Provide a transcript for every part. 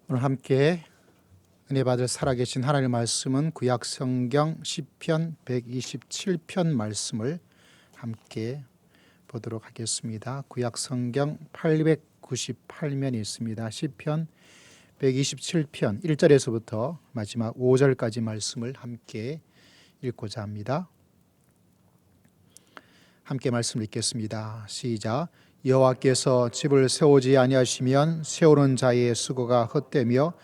오늘 함께 은혜 받을 살아계신 하나님의 말씀은 구약 성경 시편 127편 말씀을 함께 보도록 하겠습니다. 구약 성경 898면이 있습니다. 시편 127편 1절에서부터 마지막 5절까지 말씀을 함께 읽고자 합니다. 함께 말씀 읽겠습니다. 시작. 여호와께서 집을 세우지 아니하시면 세우는 자의 수고가 헛되며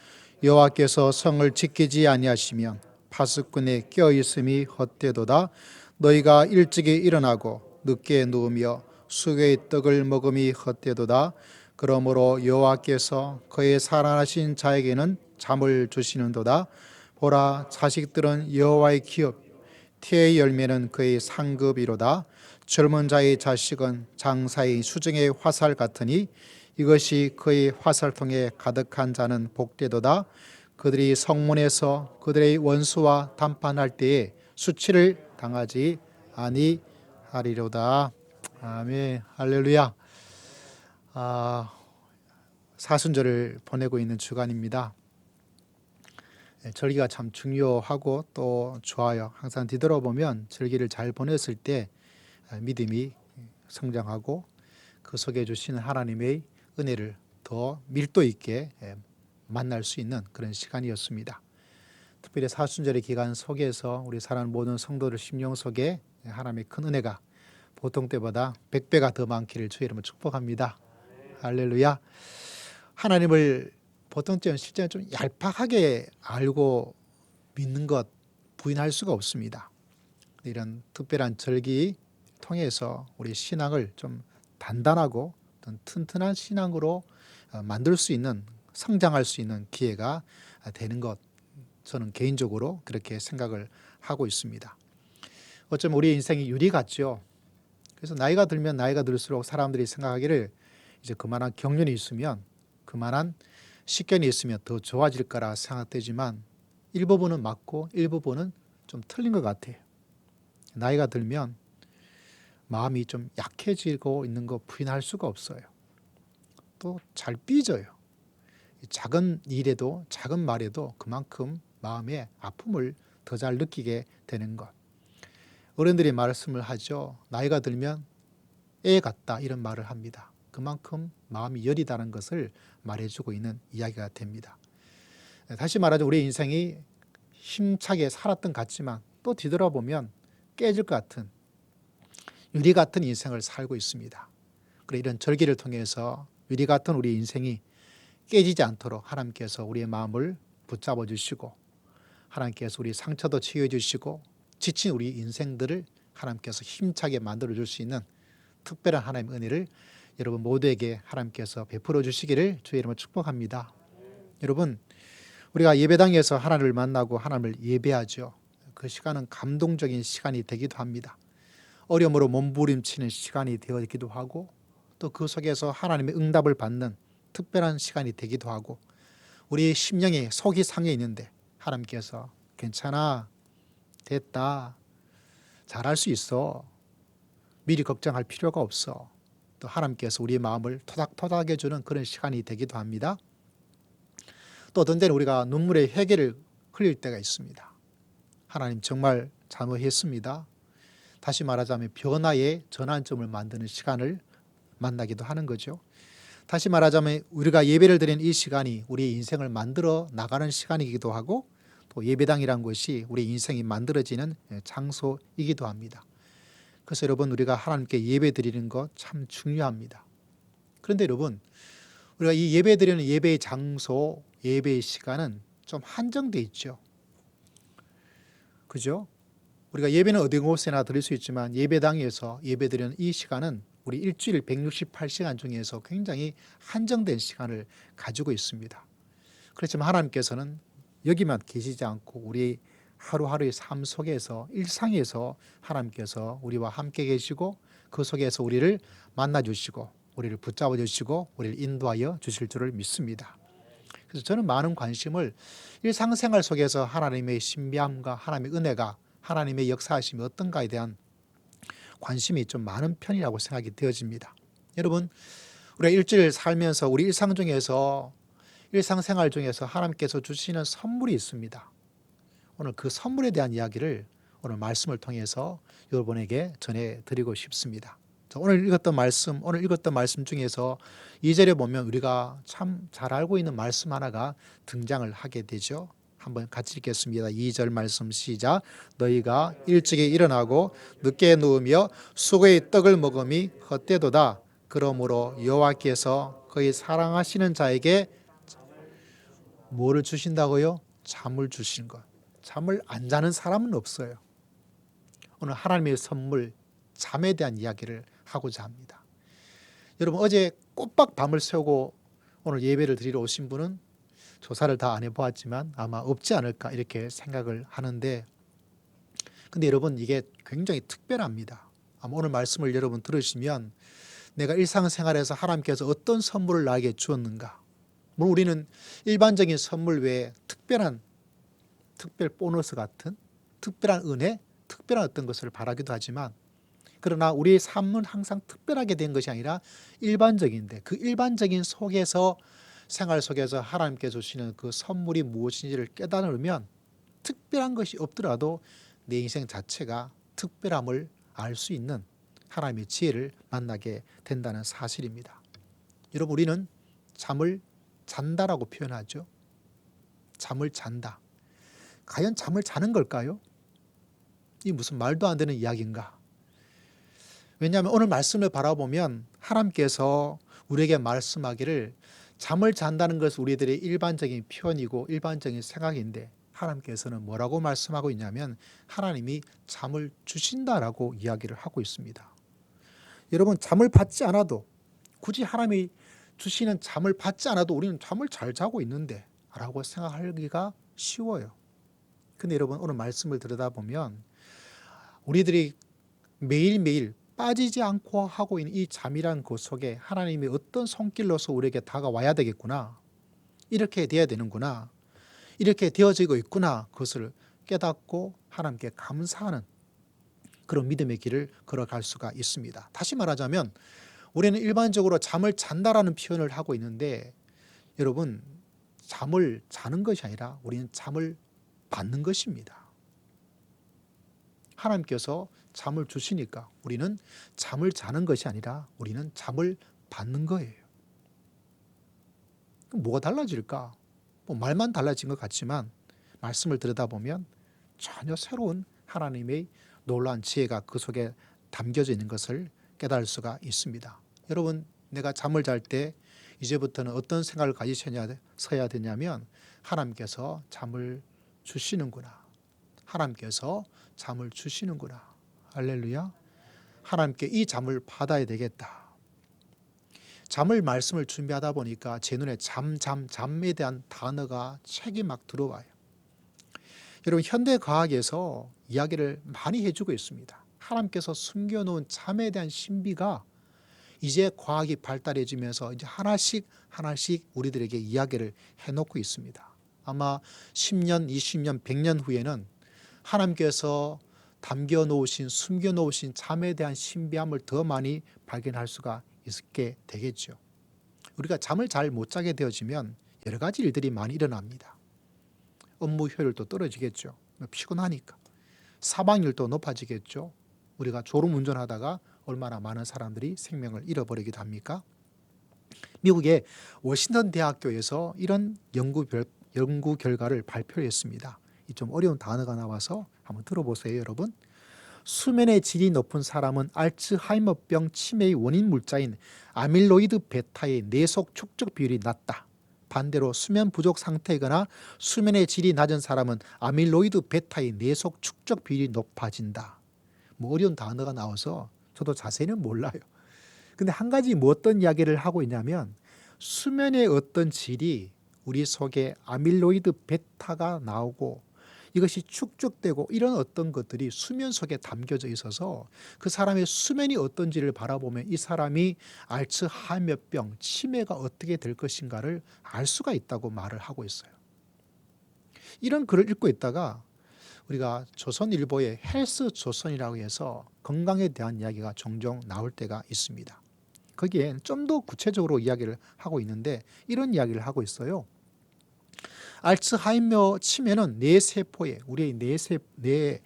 여호와께서 성을 지키지 아니하시면 파수꾼의 껴있음이 헛되도다. 너희가 일찍이 일어나고 늦게 누우며 수개의 떡을 먹음이 헛되도다. 그러므로 여호와께서 그의 살아나신 자에게는 잠을 주시는도다. 보라, 자식들은 여호와의 기업, 태의 열매는 그의 상급이로다. 젊은 자의 자식은 장사의 수정의 화살 같으니 이것이 그의 화살통에 가득한 자는 복되도다. 그들이 성문에서 그들의 원수와 담판할 때에 수치를 당하지 아니하리로다. 아멘. 할렐루야. 사순절을 보내고 있는 주간입니다. 절기가 참 중요하고 또 좋아요. 항상 뒤돌아보면 절기를 잘 보냈을 때 믿음이 성장하고 그 속에 주시는 하나님의 은혜를 더 밀도 있게 만날 수 있는 그런 시간이었습니다. 특별히 사순절의 기간 속에서 우리 사랑하는 모든 성도들 심령 속에 하나님의 큰 은혜가 보통 때보다 100배가 더 많기를 주의 이름으로 축복합니다. 할렐루야. 하나님을 보통 때는 실제는 좀 얄팍하게 알고 믿는 것 부인할 수가 없습니다. 이런 특별한 절기 통해서 우리 신앙을 좀 단단하고 튼튼한 신앙으로 만들 수 있는, 성장할 수 있는 기회가 되는 것, 저는 개인적으로 그렇게 생각을 하고 있습니다. 어쩌면 우리 인생이 유리 같죠. 그래서 나이가 들면 나이가 들수록 사람들이 생각하기를 이제 그만한 경륜이 있으면, 그만한 식견이 있으면 더 좋아질 거라 생각되지만 일부분은 맞고 일부분은 좀 틀린 것 같아요. 나이가 들면 마음이 좀 약해지고 있는 거 부인할 수가 없어요. 또 잘 삐져요. 작은 일에도 작은 말에도 그만큼 마음의 아픔을 더 잘 느끼게 되는 것. 어른들이 말씀을 하죠. 나이가 들면 애 같다 이런 말을 합니다. 그만큼 마음이 여리다는 것을 말해주고 있는 이야기가 됩니다. 다시 말하자 우리 인생이 힘차게 살았던 것 같지만 또 뒤돌아보면 깨질 것 같은 유리 같은 인생을 살고 있습니다. 그래 이런 절기를 통해서 유리 같은 우리 인생이 깨지지 않도록 하나님께서 우리의 마음을 붙잡아 주시고 하나님께서 우리 상처도 치유해 주시고 지친 우리 인생들을 하나님께서 힘차게 만들어 줄 수 있는 특별한 하나님의 은혜를 여러분 모두에게 하나님께서 베풀어 주시기를 주의 이름으로 축복합니다. 여러분 우리가 예배당에서 하나님을 만나고 하나님을 예배하죠. 그 시간은 감동적인 시간이 되기도 합니다. 어려움으로 몸부림치는 시간이 되기도 하고 또 그 속에서 하나님의 응답을 받는 특별한 시간이 되기도 하고 우리 심령이 속이 상해 있는데 하나님께서 괜찮아, 됐다, 잘할 수 있어, 미리 걱정할 필요가 없어. 또 하나님께서 우리의 마음을 토닥토닥 해주는 그런 시간이 되기도 합니다. 또 어떤 때는 우리가 눈물의 회개를 흘릴 때가 있습니다. 하나님 정말 잘못했습니다. 다시 말하자면 변화의 전환점을 만드는 시간을 만나기도 하는 거죠. 다시 말하자면 우리가 예배를 드리는 이 시간이 우리 인생을 만들어 나가는 시간이기도 하고 또 예배당이란 것이 우리 인생이 만들어지는 장소이기도 합니다. 그래서 여러분 우리가 하나님께 예배 드리는 것 참 중요합니다. 그런데 여러분 우리가 이 예배 드리는 예배의 장소, 예배의 시간은 좀 한정돼 있죠. 그죠? 우리가 예배는 어디 곳에나 드릴 수 있지만 예배당에서 예배 드리는 이 시간은 우리 일주일 168시간 중에서 굉장히 한정된 시간을 가지고 있습니다. 그렇지만 하나님께서는 여기만 계시지 않고 우리 하루하루의 삶 속에서 일상에서 하나님께서 우리와 함께 계시고 그 속에서 우리를 만나주시고 우리를 붙잡아 주시고 우리를 인도하여 주실 줄을 믿습니다. 그래서 저는 많은 관심을 일상생활 속에서 하나님의 신비함과 하나님의 은혜가 하나님의 역사하심이 어떤가에 대한 관심이 좀 많은 편이라고 생각이 되어집니다. 여러분 우리가 일주일 살면서 우리 일상 중에서 일상생활 중에서 하나님께서 주시는 선물이 있습니다. 오늘 그 선물에 대한 이야기를 오늘 말씀을 통해서 여러분에게 전해드리고 싶습니다. 오늘 읽었던 말씀 중에서 2절에 보면 우리가 참 잘 알고 있는 말씀 하나가 등장을 하게 되죠. 한번 같이 읽겠습니다. 2절 말씀 시작. 너희가 일찍이 일어나고 늦게 누우며 수고의 떡을 먹음이 헛되도다. 그러므로 여호와께서 그의 사랑하시는 자에게 뭐를 주신다고요? 잠을 주신 것. 잠을 안 자는 사람은 없어요. 오늘 하나님의 선물, 잠에 대한 이야기를 하고자 합니다. 여러분, 어제 꼬박 밤을 새우고 오늘 예배를 드리러 오신 분은 조사를 다 안 해보았지만 아마 없지 않을까 이렇게 생각을 하는데, 근데 여러분, 이게 굉장히 특별합니다. 아마 오늘 말씀을 여러분 들으시면 내가 일상생활에서 하나님께서 어떤 선물을 나에게 주었는가. 물론 우리는 일반적인 선물 외에 특별 보너스 같은 특별한 은혜, 특별한 어떤 것을 바라기도 하지만, 그러나 우리의 삶은 항상 특별하게 된 것이 아니라 일반적인데, 그 일반적인 속에서 생활 속에서 하나님께 주시는 그 선물이 무엇인지를 깨달으면 특별한 것이 없더라도 내 인생 자체가 특별함을 알 수 있는 하나님의 지혜를 만나게 된다는 사실입니다. 여러분, 우리는 잠을 잔다라고 표현하죠. 잠을 잔다. 과연 잠을 자는 걸까요? 이 무슨 말도 안 되는 이야기인가? 왜냐하면 오늘 말씀을 바라보면 하나님께서 우리에게 말씀하기를 잠을 잔다는 것은 우리들의 일반적인 표현이고 일반적인 생각인데, 하나님께서는 뭐라고 말씀하고 있냐면 하나님이 잠을 주신다라고 이야기를 하고 있습니다. 여러분, 잠을 받지 않아도, 굳이 하나님이 주시는 잠을 받지 않아도 우리는 잠을 잘 자고 있는데 라고 생각하기가 쉬워요. 근데 여러분, 오늘 말씀을 들여다보면 우리들이 매일매일 빠지지 않고 하고 있는 이 잠이란 것 속에 하나님이 어떤 손길로서 우리에게 다가와야 되겠구나, 이렇게 돼야 되는구나, 이렇게 되어지고 있구나, 그것을 깨닫고 하나님께 감사하는 그런 믿음의 길을 걸어갈 수가 있습니다. 다시 말하자면 우리는 일반적으로 잠을 잔다라는 표현을 하고 있는데, 여러분, 잠을 자는 것이 아니라 우리는 잠을 받는 것입니다. 하나님께서 잠을 주시니까 우리는 잠을 자는 것이 아니라 우리는 잠을 받는 거예요. 그럼 뭐가 달라질까? 말만 달라진 것 같지만 말씀을 들여다보면 전혀 새로운 하나님의 놀라운 지혜가 그 속에 담겨져 있는 것을 깨달을 수가 있습니다. 여러분, 내가 잠을 잘 때 이제부터는 어떤 생각을 가지셔야 되냐면 하나님께서 잠을 주시는구나. 하나님께서 잠을 주시는구나. 할렐루야. 하나님께 이 잠을 받아야 되겠다. 잠을 말씀을 준비하다 보니까 제 눈에 잠에 대한 단어가 책이 막 들어와요. 여러분, 현대 과학에서 이야기를 많이 해주고 있습니다. 하나님께서 숨겨놓은 잠에 대한 신비가 이제 과학이 발달해지면서 이제 하나씩 우리들에게 이야기를 해놓고 있습니다. 아마 10년, 20년, 100년 후에는 하나님께서 숨겨놓으신 잠에 대한 신비함을 더 많이 발견할 수가 있게 되겠죠. 우리가 잠을 잘 못 자게 되어지면 여러 가지 일들이 많이 일어납니다. 업무 효율도 떨어지겠죠. 피곤하니까. 사망률도 높아지겠죠. 우리가 졸음운전하다가 얼마나 많은 사람들이 생명을 잃어버리기도 합니까? 미국의 워싱턴 대학교에서 이런 연구 결과를 발표했습니다. 좀 어려운 단어가 나와서 한번 들어보세요, 여러분. 수면의 질이 높은 사람은 알츠하이머병 치매의 원인 물자인 아밀로이드 베타의 내속 축적 비율이 낮다. 반대로 수면 부족 상태이거나 수면의 질이 낮은 사람은 아밀로이드 베타의 내속 축적 비율이 높아진다. 어려운 단어가 나와서 저도 자세히는 몰라요. 근데 한 가지 어떤 이야기를 하고 있냐면 수면의 어떤 질이 우리 속에 아밀로이드 베타가 나오고 이것이 축적되고 이런 어떤 것들이 수면 속에 담겨져 있어서 그 사람의 수면이 어떤지를 바라보면 이 사람이 알츠하이머병, 치매가 어떻게 될 것인가를 알 수가 있다고 말을 하고 있어요. 이런 글을 읽고 있다가 우리가 조선일보의 헬스조선이라고 해서 건강에 대한 이야기가 종종 나올 때가 있습니다. 거기엔 좀 더 구체적으로 이야기를 하고 있는데 이런 이야기를 하고 있어요. 알츠하이머 치매는 뇌세포에 우리의 뇌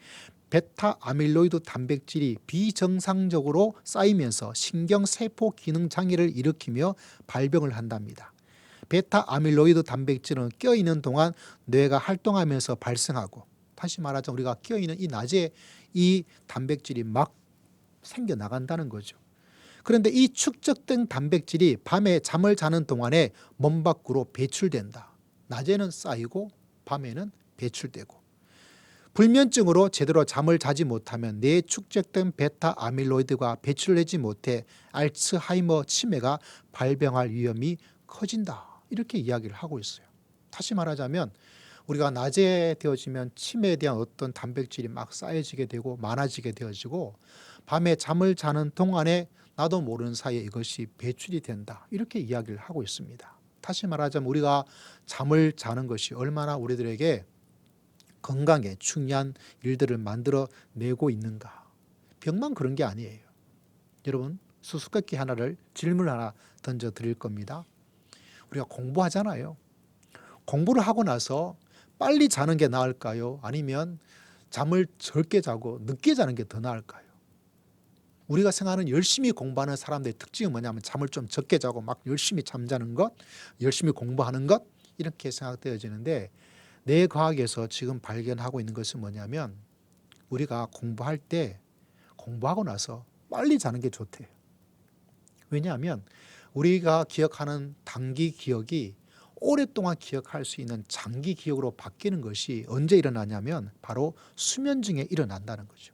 베타 아밀로이드 단백질이 비정상적으로 쌓이면서 신경세포 기능 장애를 일으키며 발병을 한답니다. 베타 아밀로이드 단백질은 껴있는 동안 뇌가 활동하면서 발생하고, 다시 말하자면 우리가 껴있는 이 낮에 이 단백질이 막 생겨나간다는 거죠. 그런데 이 축적된 단백질이 밤에 잠을 자는 동안에 몸 밖으로 배출된다. 낮에는 쌓이고 밤에는 배출되고, 불면증으로 제대로 잠을 자지 못하면 뇌에 축적된 베타 아밀로이드가 배출되지 못해 알츠하이머 치매가 발병할 위험이 커진다. 이렇게 이야기를 하고 있어요. 다시 말하자면 우리가 낮에 되어지면 치매에 대한 어떤 단백질이 막 쌓여지게 되고 많아지게 되어지고, 밤에 잠을 자는 동안에 나도 모르는 사이에 이것이 배출이 된다. 이렇게 이야기를 하고 있습니다. 다시 말하자면 우리가 잠을 자는 것이 얼마나 우리들에게 건강에 중요한 일들을 만들어내고 있는가. 병만 그런 게 아니에요. 여러분, 수수께끼 하나를 질문 하나 던져 드릴 겁니다. 우리가 공부하잖아요. 공부를 하고 나서 빨리 자는 게 나을까요? 아니면 잠을 적게 자고 늦게 자는 게 더 나을까요? 우리가 생각하는 열심히 공부하는 사람들의 특징은 뭐냐면 잠을 좀 적게 자고 막 열심히 잠자는 것, 열심히 공부하는 것, 이렇게 생각되어지는데, 뇌과학에서 지금 발견하고 있는 것은 뭐냐면 우리가 공부할 때 공부하고 나서 빨리 자는 게 좋대요. 왜냐하면 우리가 기억하는 단기 기억이 오랫동안 기억할 수 있는 장기 기억으로 바뀌는 것이 언제 일어나냐면 바로 수면 중에 일어난다는 거죠.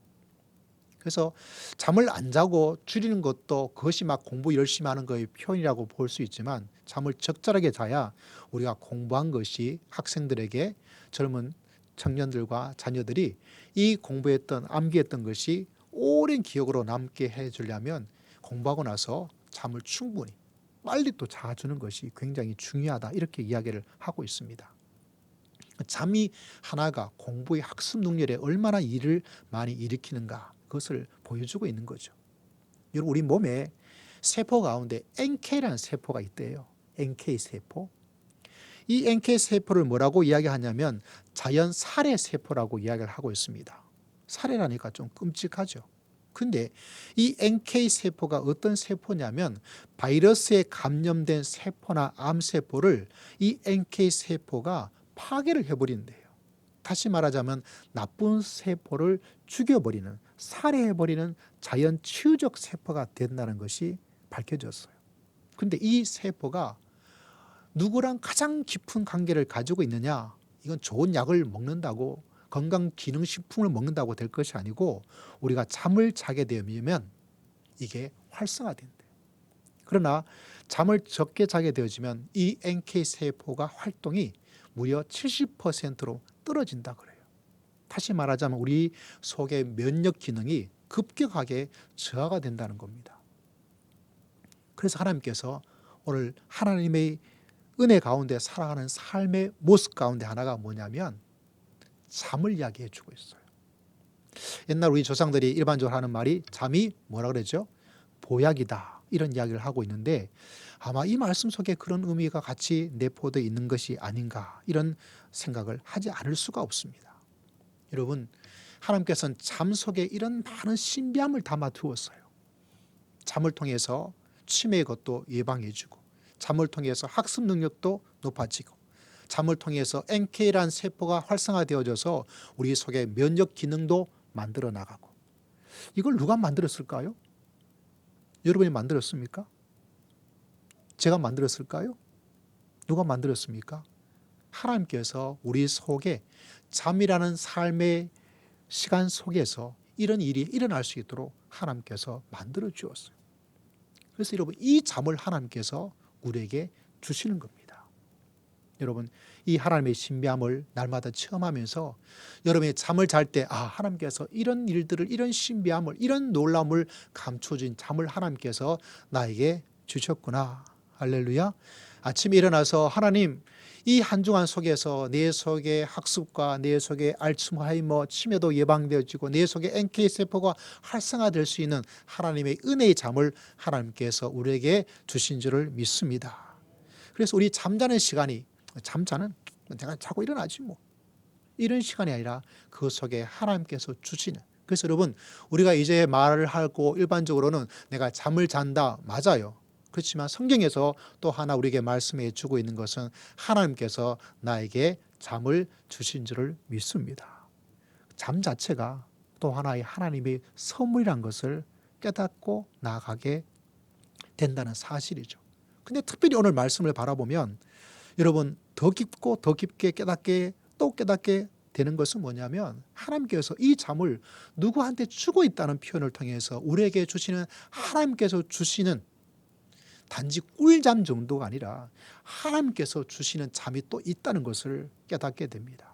그래서 잠을 안 자고 줄이는 것도 그것이 막 공부 열심히 하는 거의 표현이라고 볼 수 있지만, 잠을 적절하게 자야 우리가 공부한 것이 학생들에게, 젊은 청년들과 자녀들이 이 공부했던 암기했던 것이 오랜 기억으로 남게 해주려면 공부하고 나서 잠을 충분히 빨리 또 자주는 것이 굉장히 중요하다. 이렇게 이야기를 하고 있습니다. 잠이 하나가 공부의 학습 능률에 얼마나 일을 많이 일으키는가, 그것을 보여주고 있는 거죠. 여러분, 우리 몸에 세포 가운데 NK라는 세포가 있대요. NK세포. 이 NK세포를 뭐라고 이야기하냐면 자연 살해세포라고 이야기를 하고 있습니다. 살해라니까 좀 끔찍하죠. 근데 이 NK세포가 어떤 세포냐면 바이러스에 감염된 세포나 암세포를 이 NK세포가 파괴를 해버린대요. 다시 말하자면 나쁜 세포를 죽여버리는, 살해해버리는 자연 치유적 세포가 된다는 것이 밝혀졌어요. 근데 이 세포가 누구랑 가장 깊은 관계를 가지고 있느냐? 이건 좋은 약을 먹는다고, 건강기능식품을 먹는다고 될 것이 아니고 우리가 잠을 자게 되면 이게 활성화된대요. 그러나 잠을 적게 자게 되어지면 이 NK세포가 활동이 무려 70%로 떨어진다 그래요. 다시 말하자면 우리 속의 면역 기능이 급격하게 저하가 된다는 겁니다. 그래서 하나님께서 오늘 하나님의 은혜 가운데 살아가는 삶의 모습 가운데 하나가 뭐냐면 잠을 이야기해 주고 있어요. 옛날 우리 조상들이 일반적으로 하는 말이 잠이 뭐라 그러죠? 보약이다. 이런 이야기를 하고 있는데 아마 이 말씀 속에 그런 의미가 같이 내포되어 있는 것이 아닌가, 이런 생각을 하지 않을 수가 없습니다. 여러분, 하나님께서는 잠 속에 이런 많은 신비함을 담아 두었어요. 잠을 통해서 치매의 것도 예방해 주고, 잠을 통해서 학습 능력도 높아지고, 잠을 통해서 NK라는 세포가 활성화되어져서 우리 속의 면역 기능도 만들어 나가고. 이걸 누가 만들었을까요? 여러분이 만들었습니까? 제가 만들었을까요? 누가 만들었습니까? 하나님께서 우리 속에 잠이라는 삶의 시간 속에서 이런 일이 일어날 수 있도록 하나님께서 만들어 주었어요. 그래서 여러분, 이 잠을 하나님께서 우리에게 주시는 겁니다. 여러분, 이 하나님의 신비함을 날마다 체험하면서 여러분이 잠을 잘 때 하나님께서 이런 일들을, 이런 신비함을, 이런 놀라움을 감춰준 잠을 하나님께서 나에게 주셨구나. 할렐루야. 아침에 일어나서 하나님, 이 한 주간 속에서 내 속의 학습과 내 속의 알츠하이머 치매도 예방되어지고 내 속의 NK세포가 활성화될 수 있는 하나님의 은혜의 잠을 하나님께서 우리에게 주신 줄을 믿습니다. 그래서 우리 잠자는 시간이, 잠자는 내가 자고 일어나지 뭐. 이런 시간이 아니라 그 속에 하나님께서 주시는. 그래서 여러분, 우리가 이제 말을 하고 일반적으로는 내가 잠을 잔다, 맞아요. 그렇지만 성경에서 또 하나 우리에게 말씀해 주고 있는 것은 하나님께서 나에게 잠을 주신 줄을 믿습니다. 잠 자체가 또 하나의 하나님의 선물이란 것을 깨닫고 나아가게 된다는 사실이죠. 근데 특별히 오늘 말씀을 바라보면 여러분, 더 깊고 더 깊게 깨닫게 또 깨닫게 되는 것은 뭐냐면 하나님께서 이 잠을 누구한테 주고 있다는 표현을 통해서 우리에게 주시는, 하나님께서 주시는 단지 꿀잠 정도가 아니라 하나님께서 주시는 잠이 또 있다는 것을 깨닫게 됩니다.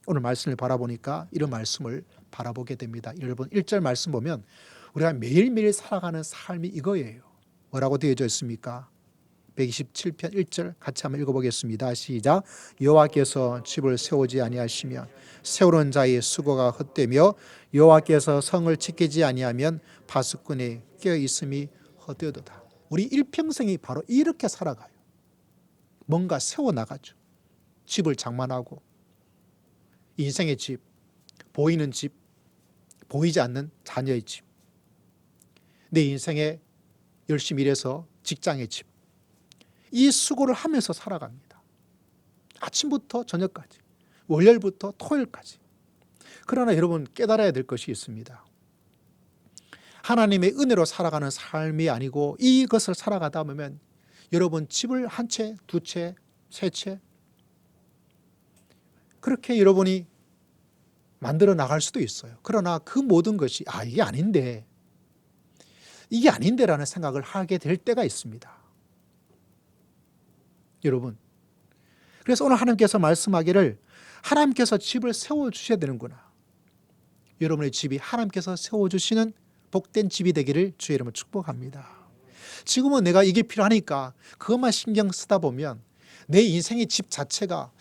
오늘 말씀을 바라보니까 이런 말씀을 바라보게 됩니다. 여러분, 1절 말씀 보면 우리가 매일매일 살아가는 삶이 이거예요. 뭐라고 되어져 있습니까? 127편 1절 같이 한번 읽어보겠습니다. 시작. 여호와께서 집을 세우지 아니하시면 세우는 자의 수고가 헛되며 여호와께서 성을 지키지 아니하면 파수꾼이 깨어 있음이 헛되도다. 우리 일평생이 바로 이렇게 살아가요. 뭔가 세워나가죠. 집을 장만하고 인생의 집, 보이는 집, 보이지 않는 자녀의 집, 내 인생에 열심히 일해서 직장의 집, 이 수고를 하면서 살아갑니다. 아침부터 저녁까지, 월요일부터 토요일까지. 그러나 여러분, 깨달아야 될 것이 있습니다. 하나님의 은혜로 살아가는 삶이 아니고 이것을 살아가다 보면 여러분, 집을 한 채, 두 채, 세 채 그렇게 여러분이 만들어 나갈 수도 있어요. 그러나 그 모든 것이 이게 아닌데라는 생각을 하게 될 때가 있습니다. 여러분, 그래서 오늘 하나님께서 말씀하기를 하나님께서 집을 세워주셔야 되는구나. 여러분의 집이 하나님께서 세워주시는 복된 집이 되기를 주의 이름으로 축복합니다. 지금은 내가 이게 필요하니까 그것만 신경 쓰다 보면 내 인생의 집 자체가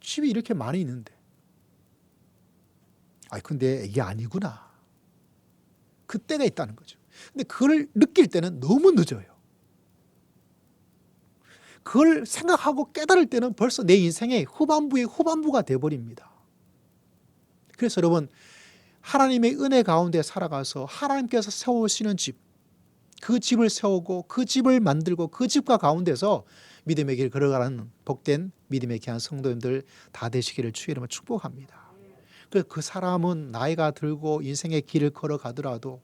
집이 이렇게 많이 있는데 근데 이게 아니구나. 그때가 있다는 거죠. 근데 그걸 느낄 때는 너무 늦어요. 그걸 생각하고 깨달을 때는 벌써 내 인생의 후반부의 후반부가 되어버립니다. 그래서 여러분, 하나님의 은혜 가운데 살아가서 하나님께서 세우시는 집, 그 집을 세우고 그 집을 만들고 그 집과 가운데서 믿음의 길 걸어가는 복된 믿음의 귀한 성도님들 다 되시기를 주의 이름으로 축복합니다. 그 사람은 나이가 들고 인생의 길을 걸어가더라도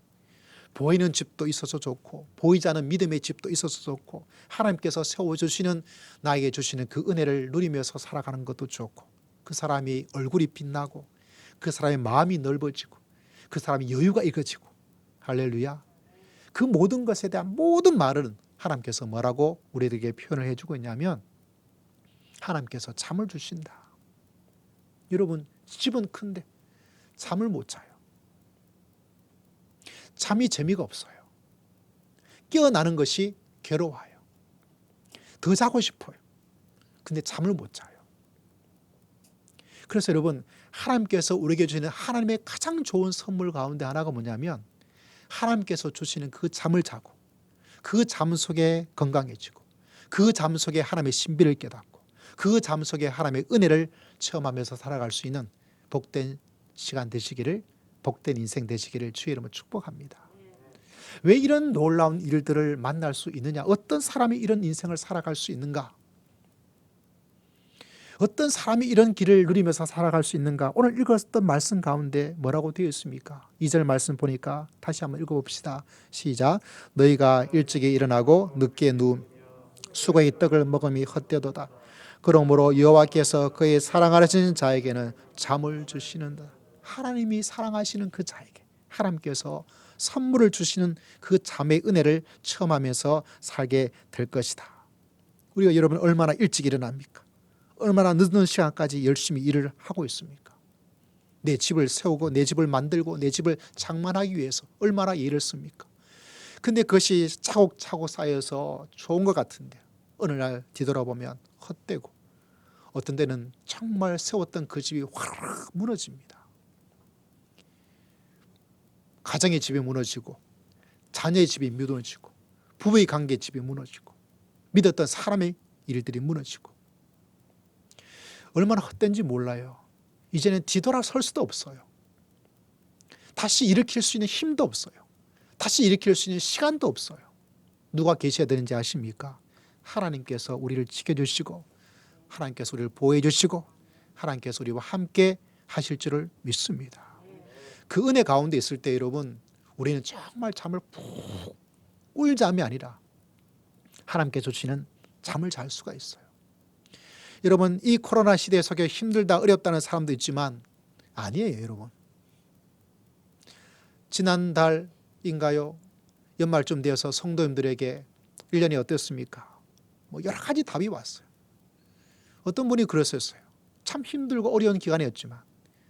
보이는 집도 있어서 좋고 보이지 않는 믿음의 집도 있어서 좋고 하나님께서 세워주시는, 나에게 주시는 그 은혜를 누리면서 살아가는 것도 좋고, 그 사람이 얼굴이 빛나고 그 사람의 마음이 넓어지고 그 사람이 여유가 익어지고, 할렐루야. 그 모든 것에 대한 모든 말은 하나님께서 뭐라고 우리에게 표현을 해주고 있냐면 하나님께서 잠을 주신다. 여러분, 집은 큰데 잠을 못 자요. 잠이 재미가 없어요. 깨어나는 것이 괴로워요. 더 자고 싶어요. 근데 잠을 못 자요. 그래서 여러분, 하나님께서 우리에게 주시는 하나님의 가장 좋은 선물 가운데 하나가 뭐냐면 하나님께서 주시는 그 잠을 자고 그 잠 속에 건강해지고 그 잠 속에 하나님의 신비를 깨닫고 그 잠 속에 하나님의 은혜를 체험하면서 살아갈 수 있는 복된 시간 되시기를, 복된 인생 되시기를 주의 이름으로 축복합니다. 왜 이런 놀라운 일들을 만날 수 있느냐? 어떤 사람이 이런 인생을 살아갈 수 있는가? 어떤 사람이 이런 길을 누리면서 살아갈 수 있는가? 오늘 읽었던 말씀 가운데 뭐라고 되어 있습니까? 2절 말씀 보니까 다시 한번 읽어봅시다. 시작. 너희가 일찍이 일어나고 늦게 누움 수고의 떡을 먹음이 헛되도다. 그러므로 여호와께서 그의 사랑하시는 자에게는 잠을 주시는다. 하나님이 사랑하시는 그 자에게 하나님께서 선물을 주시는 그 잠의 은혜를 체험하면서 살게 될 것이다. 우리가 여러분 얼마나 일찍 일어납니까? 얼마나 늦은 시간까지 열심히 일을 하고 있습니까? 내 집을 세우고 내 집을 만들고 내 집을 장만하기 위해서 얼마나 일을 씁니까? 근데 그것이 차곡차곡 쌓여서 좋은 것 같은데 어느 날 뒤돌아보면 헛되고 어떤 데는 정말 세웠던 그 집이 확 무너집니다. 가정의 집이 무너지고 자녀의 집이 무너지고 부부의 관계 집이 무너지고 믿었던 사람의 일들이 무너지고 얼마나 헛된지 몰라요. 이제는 뒤돌아설 수도 없어요. 다시 일으킬 수 있는 힘도 없어요. 다시 일으킬 수 있는 시간도 없어요. 누가 계셔야 되는지 아십니까? 하나님께서 우리를 지켜주시고 하나님께서 우리를 보호해 주시고 하나님께서 우리와 함께 하실 줄을 믿습니다. 그 은혜 가운데 있을 때 여러분, 우리는 정말 잠을 푹 꿀 잠이 아니라 하나님께서 주시는 잠을 잘 수가 있어요. 여러분, 이 코로나 시대 속에 힘들다 어렵다는 사람도 있지만 아니에요. 여러분, 지난달인가요? 연말쯤 되어서 성도님들에게 1년이 어땠습니까? 여러 가지 답이 왔어요. 어떤 분이 그랬었어요. 참 힘들고 어려운 기간이었지만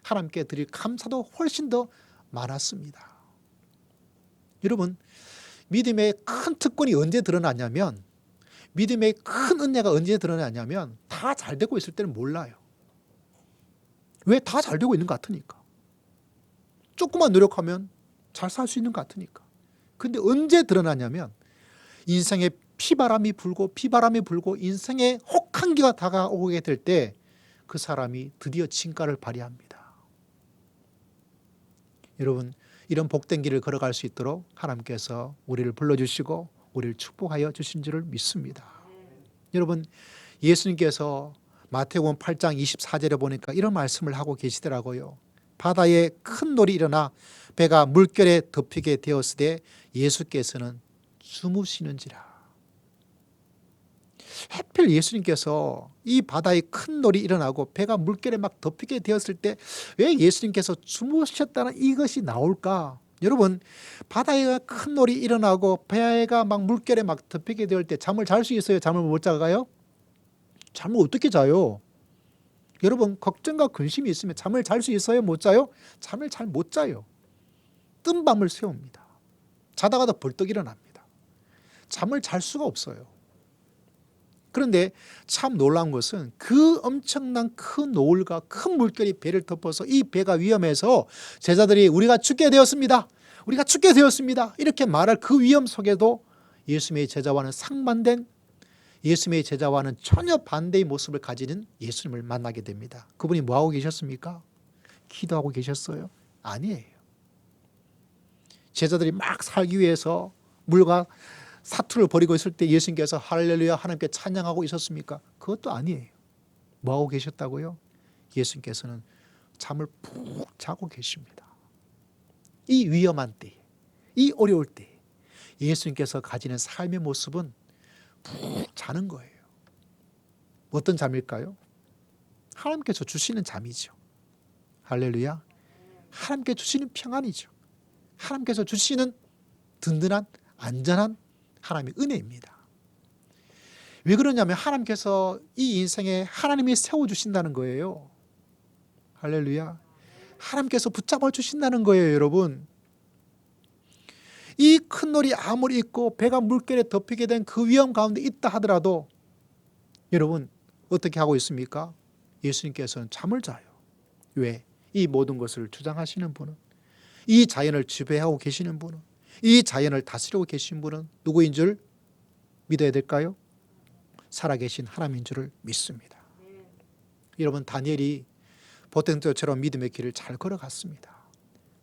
하나님께 드릴 감사도 훨씬 더 많았습니다. 여러분, 믿음의 큰 특권이 언제 드러나냐면, 믿음의 큰 은혜가 언제 드러나냐면 다 잘 되고 있을 때는 몰라요. 왜? 다 잘 되고 있는 것 같으니까. 조금만 노력하면 잘 살 수 있는 것 같으니까. 근데 언제 드러나냐면 인생에 피바람이 불고 인생의 혹한기가 다가오게 될 때 그 사람이 드디어 진가를 발휘합니다. 여러분, 이런 복된 길을 걸어갈 수 있도록 하나님께서 우리를 불러주시고 우리를 축복하여 주신 줄을 믿습니다. 여러분, 예수님께서 마태복음 8장 24절에 보니까 이런 말씀을 하고 계시더라고요. 바다에 큰 놀이 일어나 배가 물결에 덮이게 되었으되 예수께서는 주무시는지라. 하필 예수님께서 이 바다에 큰 놀이 일어나고 배가 물결에 막 덮이게 되었을 때 왜 예수님께서 주무셨다는 이것이 나올까? 여러분, 바다에 큰 놀이 일어나고 배가 막 물결에 막 덮이게 될 때 잠을 잘 수 있어요? 잠을 못 자가요? 잠을 어떻게 자요? 여러분, 걱정과 근심이 있으면 잠을 잘 수 있어요? 못 자요? 잠을 잘 못 자요. 뜬 밤을 새웁니다. 자다가도 벌떡 일어납니다. 잠을 잘 수가 없어요. 그런데 참 놀라운 것은 그 엄청난 큰 노을과 큰 물결이 배를 덮어서 이 배가 위험해서 제자들이 우리가 죽게 되었습니다. 우리가 죽게 되었습니다. 이렇게 말할 그 위험 속에도 예수님의 제자와는 상반된, 예수님의 제자와는 전혀 반대의 모습을 가지는 예수님을 만나게 됩니다. 그분이 뭐하고 계셨습니까? 기도하고 계셨어요? 아니에요. 제자들이 막 살기 위해서 물과 사투를 벌이고 있을 때 예수님께서 할렐루야 하나님께 찬양하고 있었습니까? 그것도 아니에요. 뭐하고 계셨다고요? 예수님께서는 잠을 푹 자고 계십니다. 이 위험한 때, 이 어려울 때 예수님께서 가지는 삶의 모습은 푹 자는 거예요. 어떤 잠일까요? 하나님께서 주시는 잠이죠. 할렐루야. 하나님께 주시는 평안이죠. 하나님께서 주시는 든든한 안전한 하나님의 은혜입니다. 왜 그러냐면 하나님께서 이 인생에 하나님이 세워주신다는 거예요. 할렐루야. 하나님께서 붙잡아 주신다는 거예요. 여러분, 이 큰 놀이 아무리 있고 배가 물결에 덮이게 된 그 위험 가운데 있다 하더라도 여러분 어떻게 하고 있습니까? 예수님께서는 잠을 자요. 왜? 이 모든 것을 주장하시는 분은, 이 자연을 지배하고 계시는 분은, 이 자연을 다스리고 계신 분은 누구인 줄 믿어야 될까요? 살아계신 하나님인 줄을 믿습니다. 여러분, 다니엘이 보통 때처럼 믿음의 길을 잘 걸어갔습니다.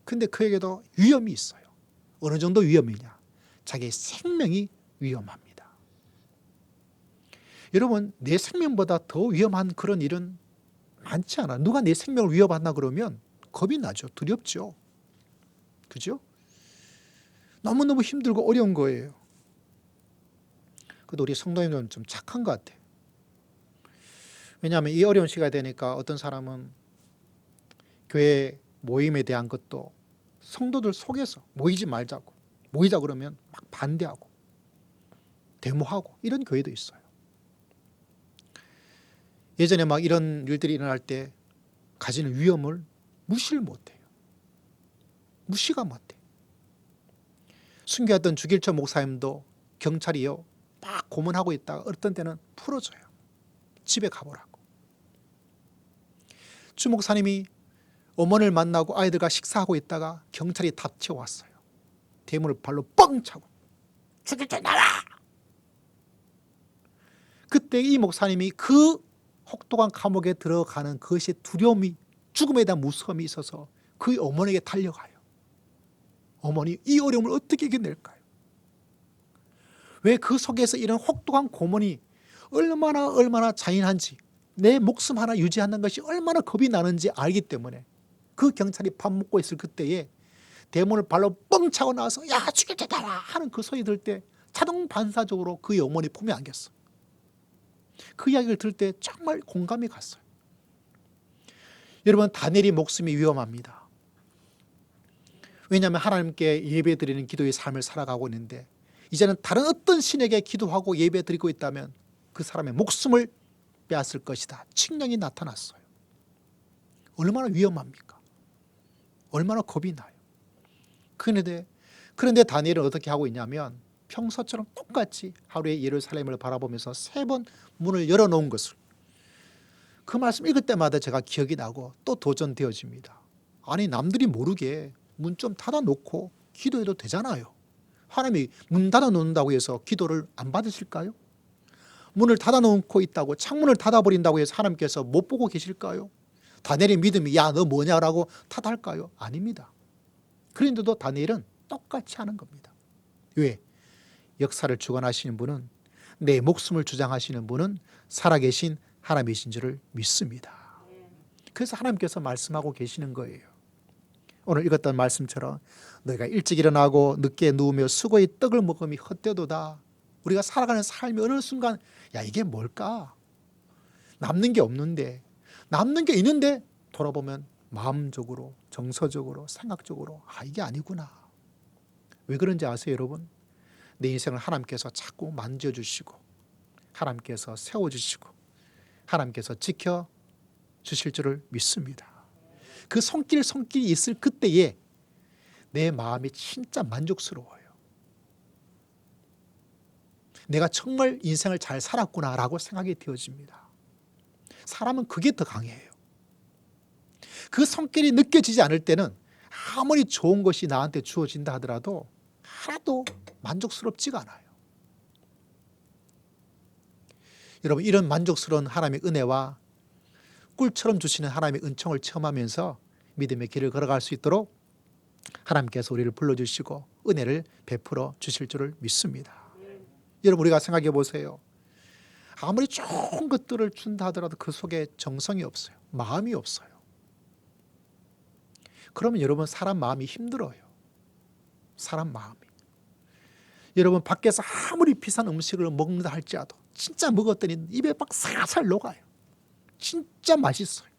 근데 그에게도 위험이 있어요. 어느 정도 위험이냐? 자기의 생명이 위험합니다. 여러분, 내 생명보다 더 위험한 그런 일은 많지 않아. 누가 내 생명을 위협한다 그러면 겁이 나죠. 두렵죠. 그죠? 너무너무 힘들고 어려운 거예요. 그래도 우리 성도님들은 좀 착한 것 같아요. 왜냐하면 이 어려운 시간이 되니까 어떤 사람은 교회 모임에 대한 것도 성도들 속에서 모이지 말자고, 모이자 그러면 막 반대하고 데모하고 이런 교회도 있어요. 예전에 막 이런 일들이 일어날 때 가지는 위험을 무시를 못해요. 무시가 못해요. 순교했던 주길초 목사님도 경찰이요 막 고문하고 있다가 어떤 때는 풀어줘요. 집에 가보라고. 주 목사님이 어머니를 만나고 아이들과 식사하고 있다가 경찰이 닥쳐왔어요. 대문을 발로 뻥 차고 주길초 나와! 그때 이 목사님이 그 혹독한 감옥에 들어가는 그것이 두려움이, 죽음에 대한 무서움이 있어서 그 어머니에게 달려가요. 어머니, 이 어려움을 어떻게 이겨낼까요? 왜 그 속에서 이런 혹독한 고문이 얼마나 잔인한지, 내 목숨 하나 유지하는 것이 얼마나 겁이 나는지 알기 때문에 그 경찰이 밥 먹고 있을 그때에 대문을 발로 뻥 차고 나와서 야 죽일 테다 하는 그 소리 들을 때 자동 반사적으로 그 어머니 품에 안겼어. 그 이야기를 들을 때 정말 공감이 갔어요. 여러분, 다니엘이 목숨이 위험합니다. 왜냐하면 하나님께 예배드리는 기도의 삶을 살아가고 있는데 이제는 다른 어떤 신에게 기도하고 예배드리고 있다면 그 사람의 목숨을 빼앗을 것이다. 칙령이 나타났어요. 얼마나 위험합니까? 얼마나 겁이 나요. 그런데 다니엘은 어떻게 하고 있냐면 평소처럼 똑같이 하루에 예루살렘을 바라보면서 3번 문을 열어놓은 것을, 그 말씀 읽을 때마다 제가 기억이 나고 또 도전되어집니다. 아니, 남들이 모르게 문 좀 닫아놓고 기도해도 되잖아요. 하나님이 문 닫아놓는다고 해서 기도를 안 받으실까요? 문을 닫아놓고 있다고, 창문을 닫아버린다고 해서 하나님께서 못 보고 계실까요? 다니엘의 믿음이 야 너 뭐냐라고 탓할까요? 아닙니다. 그런데도 다니엘은 똑같이 하는 겁니다. 왜? 역사를 주관하시는 분은, 내 목숨을 주장하시는 분은 살아계신 하나님이신 줄을 믿습니다. 그래서 하나님께서 말씀하고 계시는 거예요. 오늘 읽었던 말씀처럼 너희가 일찍 일어나고 늦게 누우며 수고의 떡을 먹음이 헛되도다. 우리가 살아가는 삶이 어느 순간 야 이게 뭘까? 남는 게 없는데, 남는 게 있는데 돌아보면 마음적으로, 정서적으로, 생각적으로 아 이게 아니구나. 왜 그런지 아세요, 여러분? 내 인생을 하나님께서 자꾸 만져주시고 하나님께서 세워주시고 하나님께서 지켜주실 줄을 믿습니다. 그 손길이 있을 그때에 내 마음이 진짜 만족스러워요. 내가 정말 인생을 잘 살았구나라고 생각이 되어집니다. 사람은 그게 더 강해요. 그 손길이 느껴지지 않을 때는 아무리 좋은 것이 나한테 주어진다 하더라도 하나도 만족스럽지가 않아요. 여러분, 이런 만족스러운 하나님의 은혜와 꿀처럼 주시는 하나님의 은총을 체험하면서 믿음의 길을 걸어갈 수 있도록 하나님께서 우리를 불러주시고 은혜를 베풀어 주실 줄을 믿습니다. 여러분, 우리가 생각해 보세요. 아무리 좋은 것들을 준다 하더라도 그 속에 정성이 없어요. 마음이 없어요. 그러면 여러분, 사람 마음이 힘들어요. 사람 마음이. 여러분, 밖에서 아무리 비싼 음식을 먹는다 할지라도 진짜 먹었더니 입에 막 살살 녹아요. 진짜 맛있어요.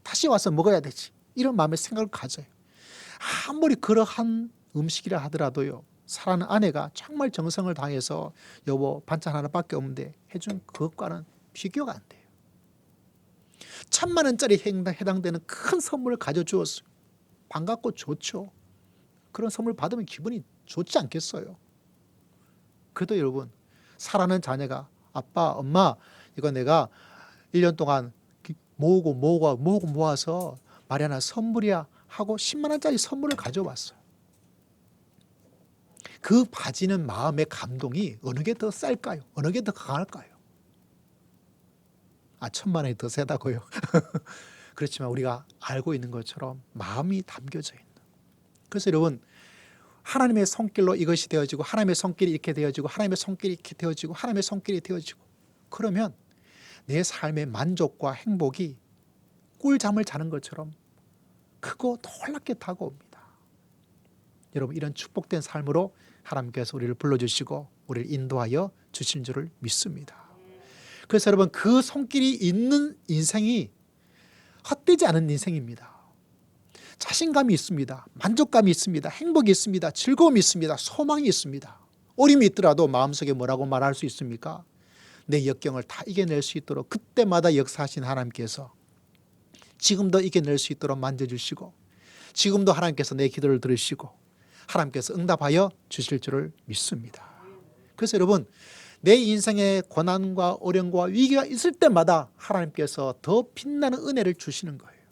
다시 와서 먹어야 되지. 이런 마음의 생각을 가져요. 아무리 그러한 음식이라 하더라도요, 사랑하는 아내가 정말 정성을 다해서 여보 반찬 하나밖에 없는데 해준 그것과는 비교가 안 돼요. 1,000만 원짜리 해당되는 큰 선물을 가져주었어요. 반갑고 좋죠. 그런 선물 받으면 기분이 좋지 않겠어요? 그래도 여러분, 사랑하는 자녀가 아빠, 엄마 이거 내가 1년 동안 모아서 마련한 선물이야 하고 10만 원짜리 선물을 가져왔어요. 그 봐지는 마음의 감동이 어느 게 더 쌀까요? 어느 게 더 강할까요? 1,000만 원이 더 세다고요. 그렇지만 우리가 알고 있는 것처럼 마음이 담겨져 있는. 그래서 여러분, 하나님의 손길로 이것이 되어지고 하나님의 손길이 이렇게 되어지고 하나님의 손길이 이렇게 되어지고 하나님의 손길이 되어지고 그러면 내 삶의 만족과 행복이 꿀잠을 자는 것처럼 크고 놀랍게 다가옵니다. 여러분, 이런 축복된 삶으로 하나님께서 우리를 불러주시고 우리를 인도하여 주신 줄을 믿습니다. 그래서 여러분, 그 손길이 있는 인생이 헛되지 않은 인생입니다. 자신감이 있습니다. 만족감이 있습니다. 행복이 있습니다. 즐거움이 있습니다. 소망이 있습니다. 어려움이 있더라도 마음속에 뭐라고 말할 수 있습니까? 내 역경을 다 이겨낼 수 있도록 그때마다 역사하신 하나님께서 지금도 이겨낼 수 있도록 만져주시고 지금도 하나님께서 내 기도를 들으시고 하나님께서 응답하여 주실 줄을 믿습니다. 그래서 여러분, 내 인생에 고난과 어려움과 위기가 있을 때마다 하나님께서 더 빛나는 은혜를 주시는 거예요.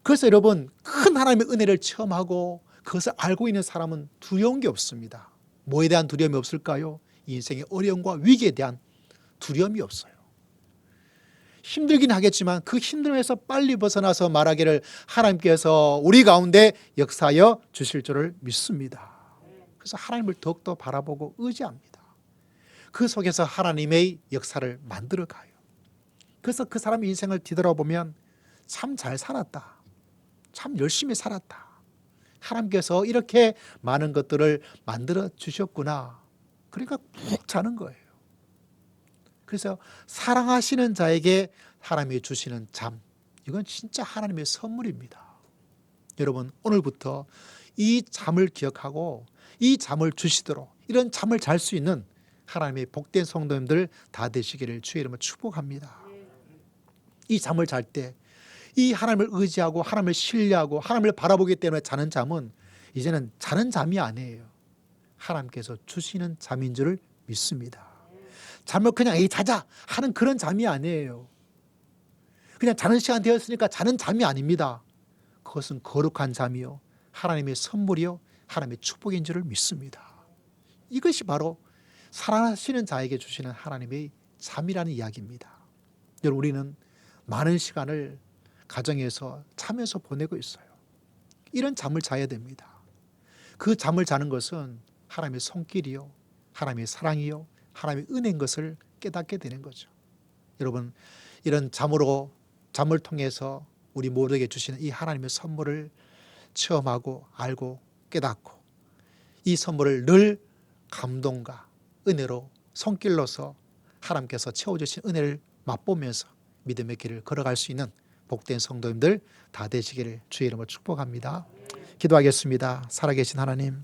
그래서 여러분, 큰 하나님의 은혜를 체험하고 그것을 알고 있는 사람은 두려운 게 없습니다. 뭐에 대한 두려움이 없을까요? 인생의 어려움과 위기에 대한 두려움이 없어요. 힘들긴 하겠지만 그 힘듦에서 빨리 벗어나서 말하기를 하나님께서 우리 가운데 역사하여 주실 줄을 믿습니다. 그래서 하나님을 더욱더 바라보고 의지합니다. 그 속에서 하나님의 역사를 만들어 가요. 그래서 그 사람의 인생을 뒤돌아보면 참 잘 살았다. 참 열심히 살았다. 하나님께서 이렇게 많은 것들을 만들어 주셨구나. 그러니까 푹 자는 거예요. 그래서 사랑하시는 자에게 하나님이 주시는 잠, 이건 진짜 하나님의 선물입니다. 여러분, 오늘부터 이 잠을 기억하고 이 잠을 주시도록, 이런 잠을 잘 수 있는 하나님의 복된 성도님들 다 되시기를 주의 이름으로 축복합니다. 이 잠을 잘 때 이 하나님을 의지하고 하나님을 신뢰하고 하나님을 바라보기 때문에 자는 잠은 이제는 자는 잠이 아니에요. 하나님께서 주시는 잠인 줄을 믿습니다. 잠을 그냥 자자 하는 그런 잠이 아니에요. 그냥 자는 시간 되었으니까 자는 잠이 아닙니다. 그것은 거룩한 잠이요, 하나님의 선물이요, 하나님의 축복인 줄을 믿습니다. 이것이 바로 사랑하시는 자에게 주시는 하나님의 잠이라는 이야기입니다. 여러분, 우리는 많은 시간을 가정에서 자면서 보내고 있어요. 이런 잠을 자야 됩니다. 그 잠을 자는 것은 하나님의 손길이요, 하나님의 사랑이요, 하나님의 은혜인 것을 깨닫게 되는 거죠. 여러분, 이런 잠을 통해서 우리 모두에게 주시는 이 하나님의 선물을 체험하고 알고 깨닫고 이 선물을 늘 감동과 은혜로 손길로서 하나님께서 채워주신 은혜를 맛보면서 믿음의 길을 걸어갈 수 있는 복된 성도님들 다 되시기를 주의 이름으로 축복합니다. 기도하겠습니다. 살아계신 하나님,